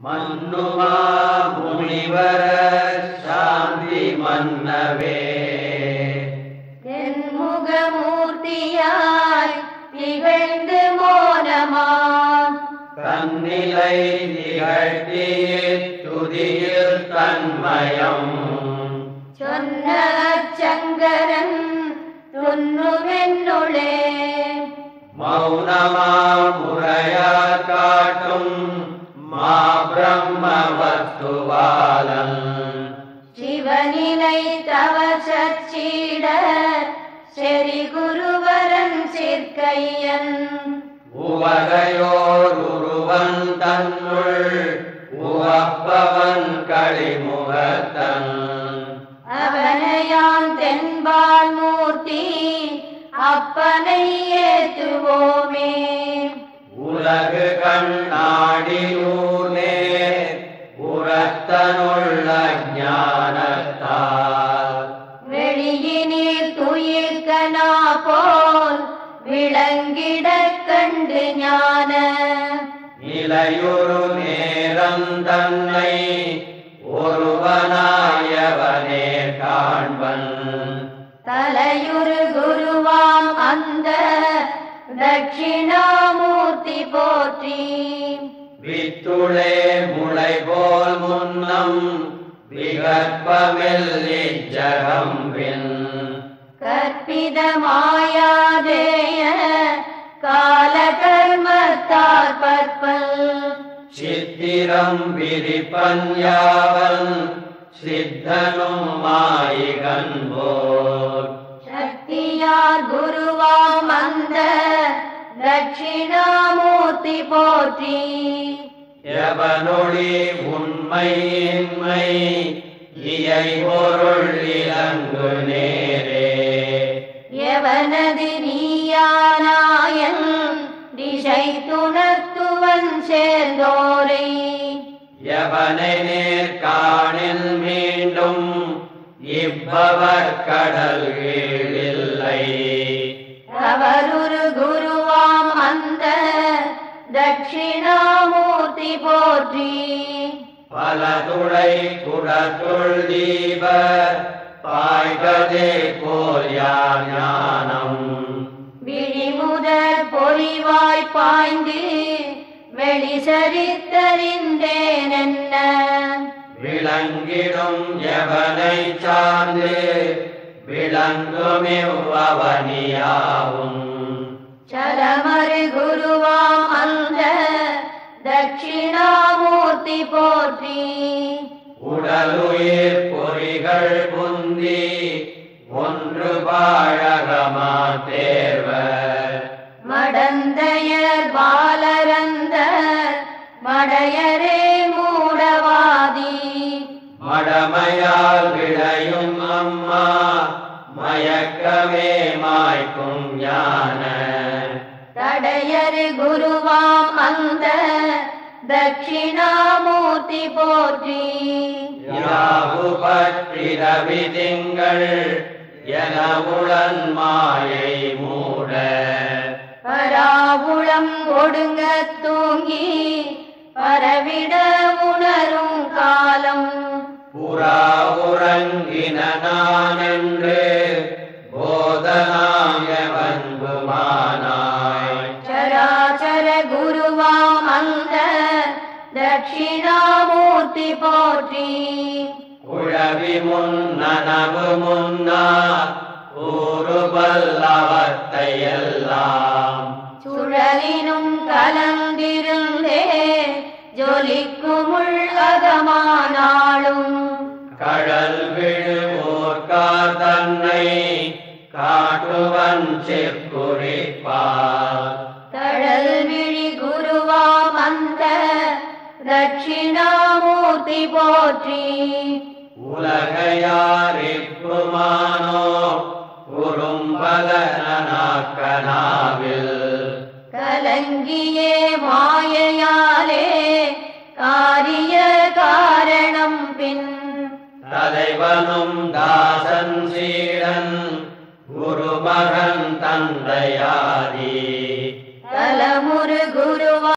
மன்னுமா முனிவர சாந்தி மன்னவே தென்முகமூர்த்தியாய் திகழ்ந்து மோனமாம் தன்னிலை நிகழ்த்திய துதியில் தன்மயம் சொன்ன சங்கரன் துன்னுவென்னுளே மௌனமா முறையா காட்டும் மா பிரம்மவஸ்துவாலன் சிவனிலை தவ சச்சீட செறி குருவரன் சிற்கையன் உவகையோர் உருவன் தன்னுள் உவப்பவன் களிமுகத்தன் அவனையான் தென்பால் மூர்த்தி அப்பனை ஏத்துவோமே உலகு கண்ணாடியூனே உரத்தனுள்ள ஞானத்தால் வெளியினில் துயிர்கனா போல் விளங்கிடக் கண்டு ஞான நிலையுறு நேரம் தன்னை ஒருவனாயவனே காண்பன் தலையுறு குருவாம் அந்த தட்சிணாமூர்த்தி போற்றி வித்துளே முளை போல் முன்னம் விகற்பமெல்லி ஜகம்பின் கற்பித மாயாதேய கால கர்மத்தார் பற்பல் சித்திரம் விரிப்பன் யாவன் சித்தனும் மாயிகன் போல் சக்தியார் குருவாம் அந்த தட்சிணாமூர்த்தி போற்றி எவனொளி உண்மையின்மை இயை பொருள் இலங்கு நேரே எவனது நீயானாயன் திசை துணத்துவன் சேர்ந்தோரை எவனை நேர்காணில் மீண்டும் இவ்வவர் கடல் இல்லை அவருரு குருவாம் அந்த தட்சிணாமூர்த்தி போற்றி பல துளை குடத்துள் தீப பாய்கதே போல் யார் ஞானம் விழிமுதற் பொறிவாய் பாய்ந்து வெளி சரித்தறிந்தேனென்ன விளங்கிடும் எவனை சார்ந்து விளங்குமிவ்வவனியாவும் சரமரு குருவாம் அந்த தட்சிணாமூர்த்தி போற்றி உடலுயிர் பொறிகள் புந்தி ஒன்று பாழகமா தேர்வ மடந்தையர் பாலரந்த மடையரே மூடவாதி மடமையால் விளையும் அம்மா மயக்கமே மாய்க்கும் ஞான தடையரு குருவாம் அந்த தட்சிணாமூர்த்தி போற்றி யாவு பற்றிட விதிங்கள் எனவுடன் மாயை மூட பராவுளம் ஒடுங்க தூங்கி பரவிட உணரும் காலம் புறா உறங்கின நான் என்று போதனாயவன்புமானாய் சராச்சர குருவாம் அந்த தட்சிணாமூர்த்தி போற்றி குழவி முன்னனவு முன்னா ஊறுபல்லவத்தை எல்லாம் சுழலினும் கலந்திருந்தே ஜொலிக்குமுள் அகமானாளும் கடல் விழுவோர்கார் தன்னை காட்டுவன் செக்குறிப்பார் தழல் விழி குருவாம் அந்த தட்சிணாமூர்த்தி போற்றி உலகையாரிப்புமானோ குறும்பலனாக்கனாவில் கலங்கியே மாயையாலே காரிய காரணம் பின் தலைவனும் தாசன் சீடன் குருமகன் தந்தையாதி தலமுரு குருவா